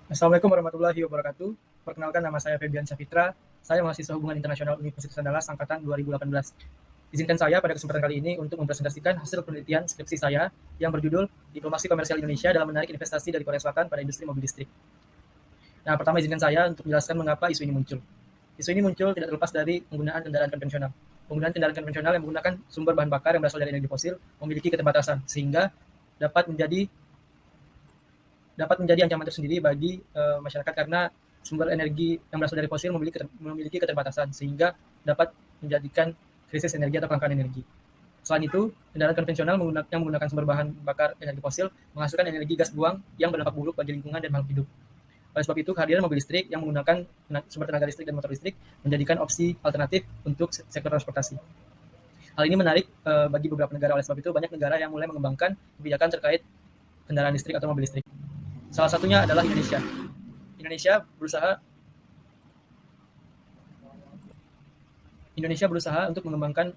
Assalamualaikum warahmatullahi wabarakatuh. Perkenalkan, nama saya Febian Syafitra. Saya mahasiswa Hubungan Internasional Universitas Andalas angkatan 2018. Izinkan saya pada kesempatan kali ini untuk mempresentasikan hasil penelitian skripsi saya yang berjudul Diplomasi Komersial Indonesia dalam Menarik Investasi dari Korea Selatan pada Industri Mobil Listrik. Nah, pertama izinkan saya untuk menjelaskan mengapa isu ini muncul. Isu ini muncul tidak terlepas dari penggunaan kendaraan konvensional. Penggunaan kendaraan konvensional yang menggunakan sumber bahan bakar yang berasal dari energi fosil memiliki keterbatasan, sehingga dapat menjadi ancaman tersendiri bagi masyarakat karena sumber energi yang berasal dari fosil memiliki keterbatasan sehingga dapat menjadikan krisis energi atau kelangkaan energi. Selain itu, kendaraan konvensional yang menggunakan sumber bahan bakar energi fosil menghasilkan energi gas buang yang berdampak buruk bagi lingkungan dan makhluk hidup. Oleh sebab itu, kehadiran mobil listrik yang menggunakan sumber tenaga listrik dan motor listrik menjadikan opsi alternatif untuk sektor transportasi. Hal ini menarik bagi beberapa negara. Oleh sebab itu, banyak negara yang mulai mengembangkan kebijakan terkait kendaraan listrik atau mobil listrik. Salah satunya adalah Indonesia. Indonesia berusaha untuk mengembangkan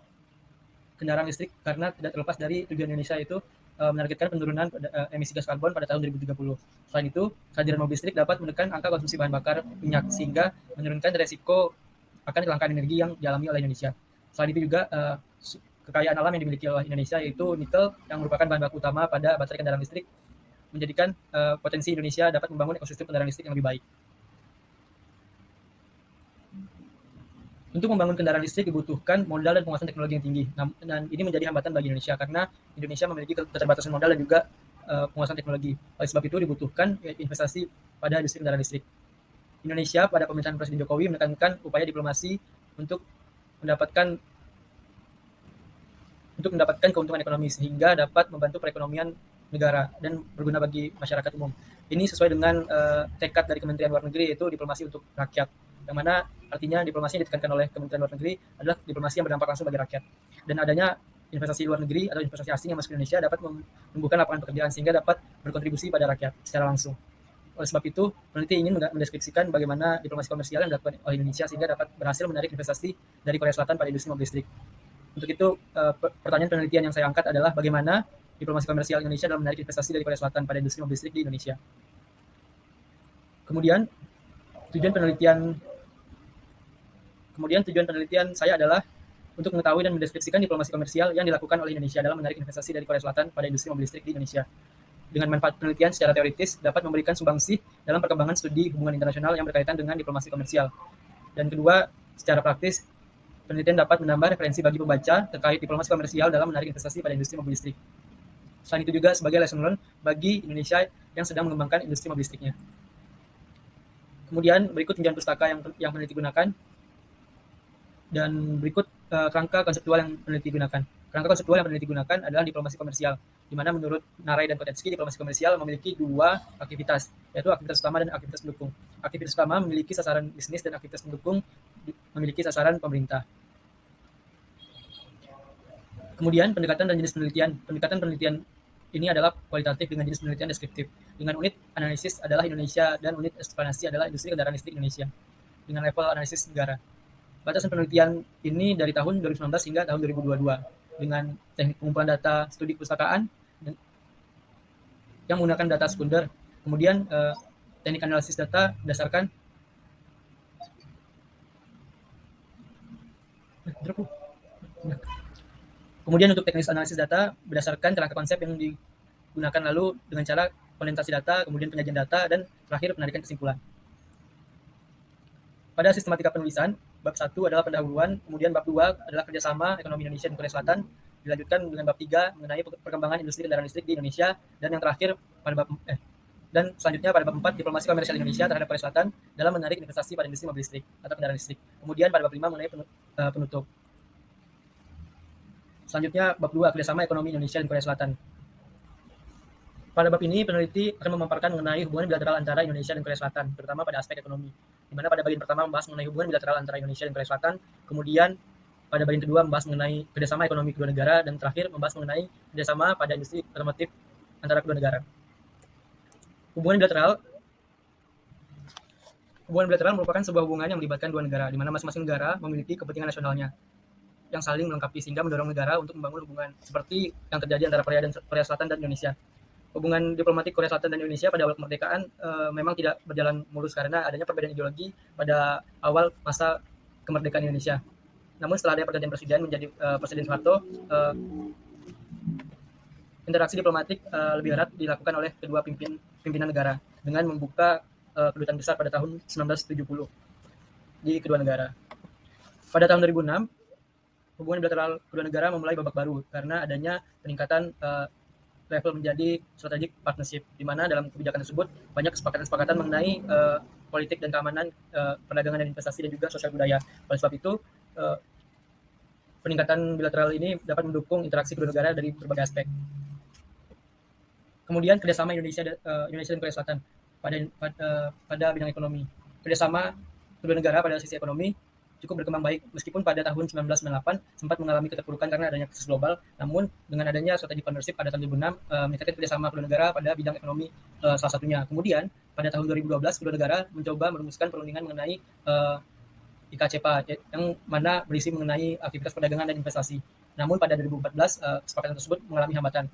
kendaraan listrik karena tidak terlepas dari tujuan Indonesia itu menargetkan penurunan emisi gas karbon pada tahun 2030. Selain itu, kehadiran mobil listrik dapat menekan angka konsumsi bahan bakar minyak sehingga menurunkan resiko akan kelangkaan energi yang dialami oleh Indonesia. Selain itu juga kekayaan alam yang dimiliki oleh Indonesia yaitu nikel yang merupakan bahan baku utama pada baterai kendaraan listrik menjadikan potensi Indonesia dapat membangun ekosistem kendaraan listrik yang lebih baik. Untuk membangun kendaraan listrik dibutuhkan modal dan penguasaan teknologi yang tinggi. Dan ini menjadi hambatan bagi Indonesia karena Indonesia memiliki keterbatasan modal dan juga penguasaan teknologi. Oleh sebab itu dibutuhkan investasi pada industri kendaraan listrik. Indonesia pada pemerintahan Presiden Jokowi menekankan upaya diplomasi untuk mendapatkan keuntungan ekonomi sehingga dapat membantu perekonomian negara dan berguna bagi masyarakat umum. Ini sesuai dengan tekad dari Kementerian Luar Negeri, yaitu diplomasi untuk rakyat, yang mana artinya diplomasi yang ditekankan oleh Kementerian Luar Negeri adalah diplomasi yang berdampak langsung bagi rakyat. Dan adanya investasi luar negeri atau investasi asing yang masuk ke Indonesia dapat menumbuhkan lapangan pekerjaan sehingga dapat berkontribusi pada rakyat secara langsung. Oleh sebab itu, peneliti ingin mendeskripsikan bagaimana diplomasi komersial yang dilakukan oleh Indonesia sehingga dapat berhasil menarik investasi dari Korea Selatan pada industri mobil listrik. Untuk itu, pertanyaan penelitian yang saya angkat adalah bagaimana diplomasi komersial Indonesia dalam menarik investasi dari Korea Selatan pada industri mobil listrik di Indonesia. Kemudian tujuan penelitian saya adalah untuk mengetahui dan mendeskripsikan diplomasi komersial yang dilakukan oleh Indonesia dalam menarik investasi dari Korea Selatan pada industri mobil listrik di Indonesia. Dengan manfaat penelitian secara teoritis dapat memberikan sumbangsi dalam perkembangan studi hubungan internasional yang berkaitan dengan diplomasi komersial. Dan kedua, secara praktis, penelitian dapat menambah referensi bagi pembaca terkait diplomasi komersial dalam menarik investasi pada industri mobil listrik. Selain itu juga sebagai lesson learned bagi Indonesia yang sedang mengembangkan industri mobil listriknya. Kemudian berikut tinjauan pustaka yang peneliti gunakan, dan berikut kerangka konseptual yang peneliti gunakan. Kerangka konseptual yang peneliti gunakan adalah diplomasi komersial, di mana menurut Narai dan Kotetsky, diplomasi komersial memiliki dua aktivitas, yaitu aktivitas utama dan aktivitas pendukung. Aktivitas utama memiliki sasaran bisnis dan aktivitas pendukung memiliki sasaran pemerintah. Kemudian pendekatan dan jenis penelitian. Pendekatan penelitian ini adalah kualitatif dengan jenis penelitian deskriptif. Dengan unit analisis adalah Indonesia dan unit eksplanasi adalah industri kendaraan listrik Indonesia. Dengan level analisis negara. Batasan penelitian ini dari tahun 2019 hingga tahun 2022 dengan teknik pengumpulan data studi perpustakaan yang menggunakan data sekunder. Kemudian teknik analisis data berdasarkan Kemudian untuk teknis analisis data berdasarkan kerangka konsep yang digunakan lalu dengan cara orientasi data, kemudian penyajian data, dan terakhir penarikan kesimpulan. Pada sistematika penulisan, bab 1 adalah pendahuluan, kemudian bab 2 adalah kerjasama ekonomi Indonesia dan Korea Selatan, dilanjutkan dengan bab 3 mengenai perkembangan industri kendaraan listrik di Indonesia, dan yang terakhir dan selanjutnya pada bab 4 diplomasi komersial Indonesia terhadap Korea Selatan dalam menarik investasi pada industri mobil listrik atau kendaraan listrik. Kemudian pada bab 5 mengenai penutup. Selanjutnya, bab 2, kerjasama ekonomi Indonesia dan Korea Selatan. Pada bab ini, peneliti akan memaparkan mengenai hubungan bilateral antara Indonesia dan Korea Selatan, terutama pada aspek ekonomi. Di mana pada bagian pertama membahas mengenai hubungan bilateral antara Indonesia dan Korea Selatan, kemudian pada bagian kedua membahas mengenai kerjasama ekonomi kedua negara, dan terakhir membahas mengenai kerjasama pada industri otomotif antara kedua negara. Hubungan bilateral merupakan sebuah hubungan yang melibatkan dua negara, di mana masing-masing negara memiliki kepentingan nasionalnya yang saling melengkapi sehingga mendorong negara untuk membangun hubungan seperti yang terjadi antara Korea Selatan dan Indonesia. hubungan diplomatik Korea Selatan dan Indonesia pada awal kemerdekaan memang tidak berjalan mulus karena adanya perbedaan ideologi pada awal masa kemerdekaan Indonesia. Namun setelah ada pergantian presiden menjadi Presiden Soeharto, interaksi diplomatik lebih erat dilakukan oleh kedua pimpinan negara dengan membuka kedutaan besar pada tahun 1970 di kedua negara. Pada tahun 2006, hubungan bilateral kedua negara memulai babak baru karena adanya peningkatan level menjadi strategic partnership, di mana dalam kebijakan tersebut banyak kesepakatan-kesepakatan mengenai politik dan keamanan, perdagangan dan investasi, dan juga sosial budaya. Oleh sebab itu, peningkatan bilateral ini dapat mendukung interaksi kedua negara dari berbagai aspek. Kemudian kerjasama Indonesia dan Korea Selatan pada bidang ekonomi. Kerjasama kedua negara pada sisi ekonomi cukup berkembang baik meskipun pada tahun 1998 sempat mengalami keterpurukan karena adanya krisis global. Namun dengan adanya strategic partnership pada tahun 2006 meningkatkan kerjasama kedua negara pada bidang ekonomi salah satunya. Kemudian pada tahun 2012 kedua negara mencoba merumuskan perundingan mengenai IKCPA yang mana berisi mengenai aktivitas perdagangan dan investasi. Namun pada 2014 kesepakatan tersebut mengalami hambatan.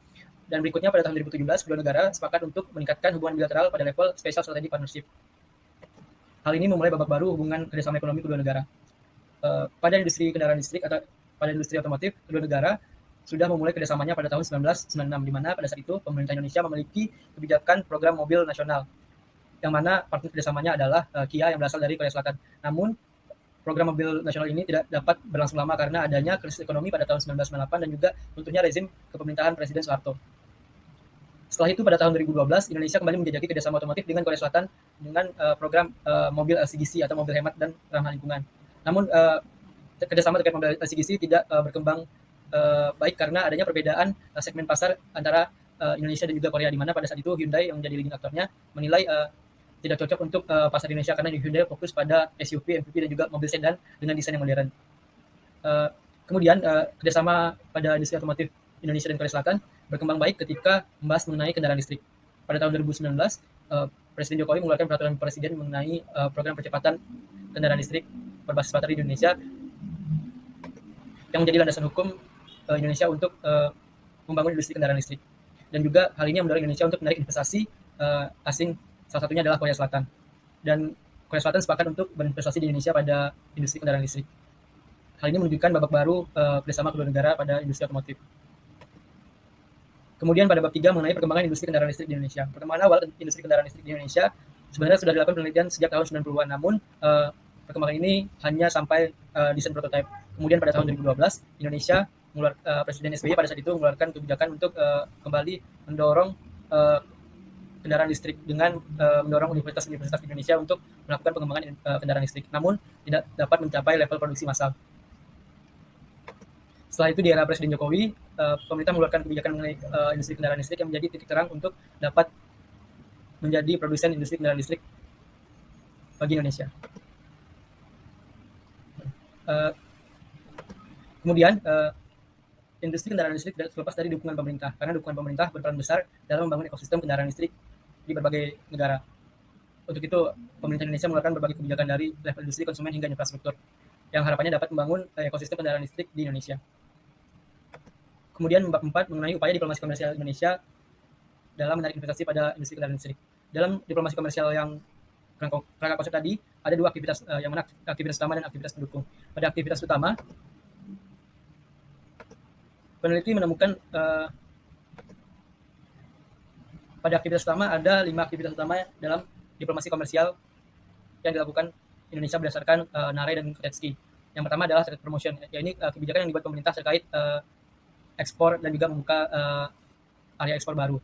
Dan berikutnya pada tahun 2017 kedua negara sepakat untuk meningkatkan hubungan bilateral pada level Special Strategic Partnership. Hal ini memulai babak baru hubungan kerjasama ekonomi kedua negara. Pada industri kendaraan listrik atau pada industri otomotif, kedua negara sudah memulai kerjasamanya pada tahun 1996, di mana pada saat itu pemerintah Indonesia memiliki kebijakan program mobil nasional, yang mana partner kerjasamanya adalah Kia yang berasal dari Korea Selatan. Namun program mobil nasional ini tidak dapat berlangsung lama karena adanya krisis ekonomi pada tahun 1998 dan juga runtuhnya rezim kepemerintahan Presiden Soeharto. Setelah itu pada tahun 2012 Indonesia kembali menjajaki kerjasama otomotif dengan Korea Selatan dengan program mobil LCGC atau mobil hemat dan ramah lingkungan. Namun kerjasama terkait mobil LCGC tidak berkembang baik karena adanya perbedaan segmen pasar antara Indonesia dan juga Korea, di mana pada saat itu Hyundai yang menjadi leading aktornya menilai tidak cocok untuk pasar Indonesia karena Hyundai fokus pada SUV, MPV dan juga mobil sedan dengan desain yang modern. Kemudian kerjasama pada industri otomotif Indonesia dan Korea Selatan berkembang baik ketika membahas mengenai kendaraan listrik. Pada tahun 2019, Presiden Jokowi mengeluarkan peraturan presiden mengenai program percepatan kendaraan listrik berbasis baterai di Indonesia yang menjadi landasan hukum Indonesia untuk membangun industri kendaraan listrik. Dan juga hal ini mendorong Indonesia untuk menarik investasi asing, salah satunya adalah Korea Selatan. Dan Korea Selatan sepakat untuk berinvestasi di Indonesia pada industri kendaraan listrik. Hal ini menunjukkan babak baru kerjasama kedua negara pada industri otomotif. Kemudian pada bab 3 mengenai perkembangan industri kendaraan listrik di Indonesia. Perkembangan awal industri kendaraan listrik di Indonesia sebenarnya sudah dilakukan penelitian sejak tahun 90-an, namun perkembangan ini hanya sampai desain prototipe. Kemudian pada tahun 2012 Indonesia Presiden SBY pada saat itu mengeluarkan kebijakan untuk kembali mendorong kendaraan listrik dengan mendorong universitas-universitas di Indonesia untuk melakukan pengembangan kendaraan listrik, namun tidak dapat mencapai level produksi massal. Setelah itu di era Presiden Jokowi, pemerintah mengeluarkan kebijakan mengenai industri kendaraan listrik yang menjadi titik terang untuk dapat menjadi produsen industri kendaraan listrik bagi Indonesia. Kemudian industri kendaraan listrik tidak terlepas dari dukungan pemerintah, karena dukungan pemerintah berperan besar dalam membangun ekosistem kendaraan listrik di berbagai negara. Untuk itu, pemerintah Indonesia mengeluarkan berbagai kebijakan dari level industri, konsumen hingga infrastruktur, yang harapannya dapat membangun ekosistem kendaraan listrik di Indonesia. Kemudian bab 4 mengenai upaya diplomasi komersial Indonesia dalam menarik investasi pada industri kendaraan listrik. Dalam diplomasi komersial yang kerangka konsep tadi, ada dua aktivitas, yang mana aktivitas utama dan aktivitas pendukung. Pada aktivitas utama, peneliti menemukan pada aktivitas utama ada 5 aktivitas utama dalam diplomasi komersial yang dilakukan Indonesia berdasarkan NARE dan Kretski. Yang pertama adalah trade promotion, yaitu kebijakan yang dibuat pemerintah terkait ekspor dan juga membuka area ekspor baru.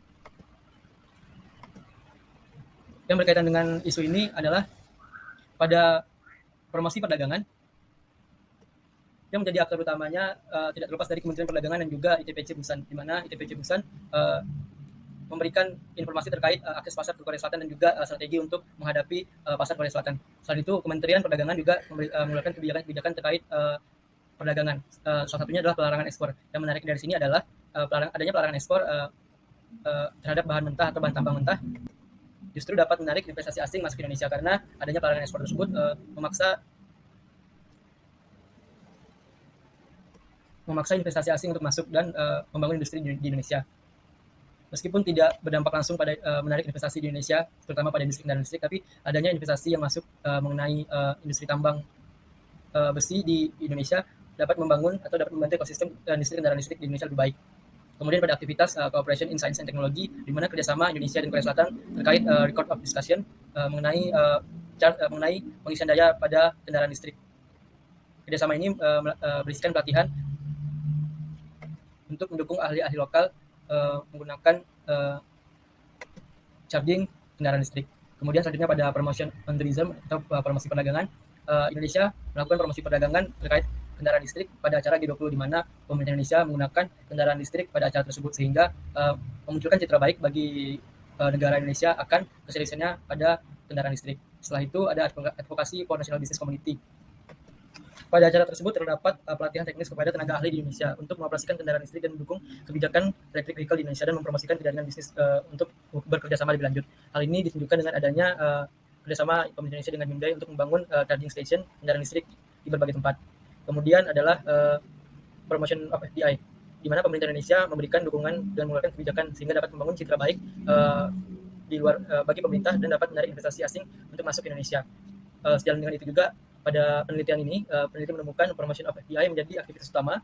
Yang berkaitan dengan isu ini adalah pada promosi perdagangan, yang menjadi aktor utamanya tidak terlepas dari Kementerian Perdagangan dan juga ITPC Busan, di mana ITPC Busan memberikan informasi terkait akses pasar ke Korea Selatan dan juga strategi untuk menghadapi pasar Korea Selatan. Selain itu, Kementerian Perdagangan juga mengeluarkan kebijakan terkait perdagangan. Salah satunya adalah pelarangan ekspor. Yang menarik dari sini adalah adanya pelarangan ekspor terhadap bahan mentah atau bahan tambang mentah justru dapat menarik investasi asing masuk ke Indonesia, karena adanya pelarangan ekspor tersebut memaksa investasi asing untuk masuk dan membangun industri di Indonesia. meskipun tidak berdampak langsung pada menarik investasi di Indonesia, terutama pada industri kendaraan listrik, tapi adanya investasi yang masuk mengenai industri tambang besi di Indonesia dapat membangun atau dapat membantu ekosistem industri kendaraan listrik di Indonesia lebih baik. Kemudian pada aktivitas cooperation in science and technology, di mana kerjasama Indonesia dan Korea Selatan terkait record of discussion mengenai pengisian daya pada kendaraan listrik. Kerjasama ini berisikan pelatihan untuk mendukung ahli-ahli lokal menggunakan charging kendaraan listrik. Kemudian selanjutnya pada promotion on tourism atau promosi perdagangan, Indonesia melakukan promosi perdagangan terkait kendaraan listrik pada acara G20, di mana pemerintah Indonesia menggunakan kendaraan listrik pada acara tersebut, sehingga memunculkan citra baik bagi negara Indonesia akan keseriusannya pada kendaraan listrik. Setelah itu ada advokasi for national business community. Pada acara tersebut terdapat pelatihan teknis kepada tenaga ahli di Indonesia untuk mengoperasikan kendaraan listrik dan mendukung kebijakan electric vehicle di Indonesia dan mempromosikan kegiatan bisnis untuk bekerjasama lebih lanjut. Hal ini ditunjukkan dengan adanya kerjasama pemerintah Indonesia dengan Hyundai untuk membangun charging station kendaraan listrik di berbagai tempat. Kemudian adalah promotion of FDI, di mana pemerintah Indonesia memberikan dukungan dan mengeluarkan kebijakan sehingga dapat membangun citra baik di luar bagi pemerintah dan dapat menarik investasi asing untuk masuk ke Indonesia. Sejalan dengan itu juga, pada penelitian ini, peneliti menemukan promotion of FDI menjadi aktivitas utama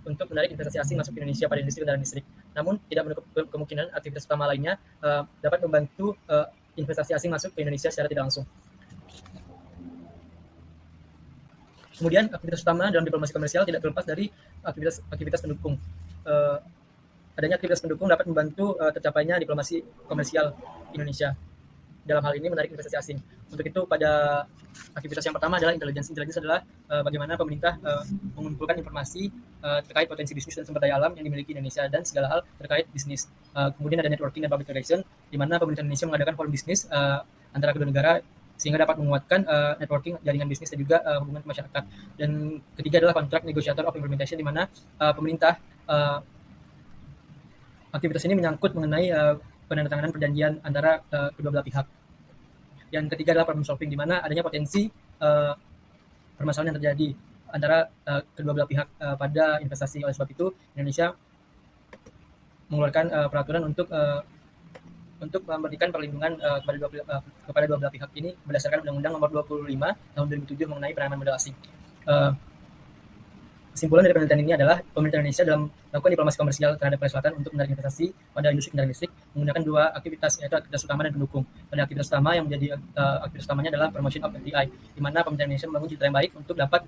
untuk menarik investasi asing masuk ke Indonesia pada industri kendaraan listrik. Namun, tidak menutup kemungkinan aktivitas utama lainnya dapat membantu investasi asing masuk ke Indonesia secara tidak langsung. Kemudian, aktivitas utama dalam diplomasi komersial tidak terlepas dari aktivitas pendukung. Adanya aktivitas pendukung dapat membantu tercapainya diplomasi komersial Indonesia. Dalam hal ini menarik investasi asing. Untuk itu, pada aktivitas yang pertama adalah intelligence. Intelligence adalah bagaimana pemerintah mengumpulkan informasi terkait potensi bisnis dan sumber daya alam yang dimiliki Indonesia dan segala hal terkait bisnis. Kemudian ada networking dan public relation, di mana pemerintah Indonesia mengadakan forum bisnis antara kedua negara sehingga dapat menguatkan networking, jaringan bisnis dan juga hubungan masyarakat. Dan ketiga adalah contract negotiator of implementation, di mana pemerintah aktivitas ini menyangkut mengenai penandatanganan perjanjian antara kedua belah pihak. Yang ketiga adalah problem solving, di mana adanya potensi permasalahan yang terjadi antara kedua belah pihak pada investasi. Oleh sebab itu, Indonesia mengeluarkan peraturan untuk memberikan perlindungan kepada dua belah pihak ini berdasarkan Undang-Undang Nomor 25 Tahun 2007 mengenai penanaman modal asing. Kesimpulan dari penelitian ini adalah pemerintah Indonesia dalam melakukan diplomasi komersial terhadap Korea Selatan untuk menarik investasi pada industri kendaraan listrik menggunakan dua aktivitas, yaitu aktivitas utama dan pendukung. Pada aktivitas utama yang menjadi aktivitas utamanya adalah promotion of FDI, di mana pemerintah Indonesia membangun citra yang baik untuk dapat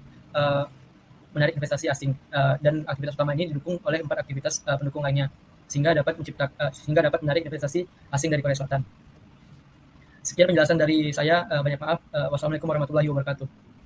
menarik investasi asing, dan aktivitas utama ini didukung oleh 4 aktivitas pendukung lainnya sehingga dapat menarik investasi asing dari Korea Selatan. Sekian penjelasan dari saya. Banyak maaf. Wassalamualaikum warahmatullahi wabarakatuh.